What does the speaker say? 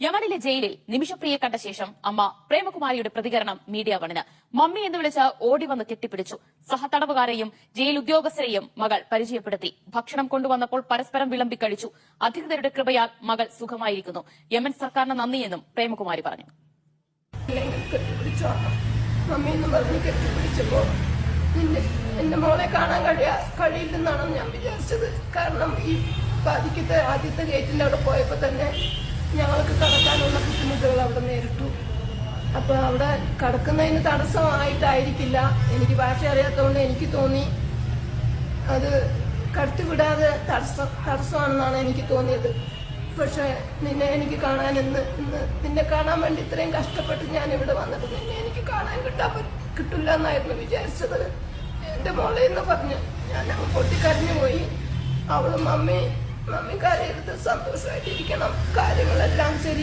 യമനിലെ ജയിലിൽ നിമിഷപ്രിയെ കണ്ട ശേഷം അമ്മ പ്രേമകുമാരിയുടെ പ്രതികരണം മീഡിയ വണ്ണിന്. മമ്മി എന്ന് വിളിച്ച് ഓടി വന്ന് കെട്ടിപ്പിടിച്ചു. സഹതടവുകാരെയും ജയിൽ ഉദ്യോഗസ്ഥരെയും മകൾ പരിചയപ്പെടുത്തി. ഭക്ഷണം കൊണ്ടുവന്നപ്പോൾ പരസ്പരം വിളമ്പിക്കഴിച്ചു. അധികൃതരുടെ കൃപയാൽ മകൾ സുഖമായിരിക്കുന്നു. യമൻ സർക്കാരിന് നന്ദിയെന്നും പ്രേമകുമാരി പറഞ്ഞു. എന്റെ മോളെ കാണാൻ കഴിയില്ലെന്നാണ് ഞാൻ വിചാരിച്ചത്. കാരണം ഈ ബാധിക്കത്തെ ആദ്യത്തെ ഗേറ്റിന്റെ അവിടെ പോയപ്പോ തന്നെ ഞങ്ങൾക്ക് കടക്കാനുള്ള ബുദ്ധിമുട്ടുകൾ അവിടെ നേരിട്ടു. അപ്പൊ അവിടെ കടക്കുന്നതിന് തടസ്സമായിട്ടായിരിക്കില്ല, എനിക്ക് ഭാഷ അറിയാത്തതുകൊണ്ട് എനിക്ക് തോന്നി അത് കടത്തിവിടാതെ തടസ്സമാണെന്നാണ് എനിക്ക് തോന്നിയത്. പക്ഷെ നിന്നെ എനിക്ക് കാണാൻ ഇന്ന് നിന്നെ കാണാൻ വേണ്ടി ഇത്രയും കഷ്ടപ്പെട്ട് ഞാൻ ഇവിടെ വന്നിട്ട് നിന്നെ എനിക്ക് കാണാൻ കിട്ടില്ല എന്നായിരുന്നു വിചാരിച്ചത്. എന്റെ മോളെ എന്ന് പറഞ്ഞ് ഞാൻ പൊട്ടിക്കരഞ്ഞു പോയി. അവള് മമ്മി കരയരുത്, സന്തോഷമായിട്ടിരിക്കണം, കാര്യങ്ങളെല്ലാം ശരി.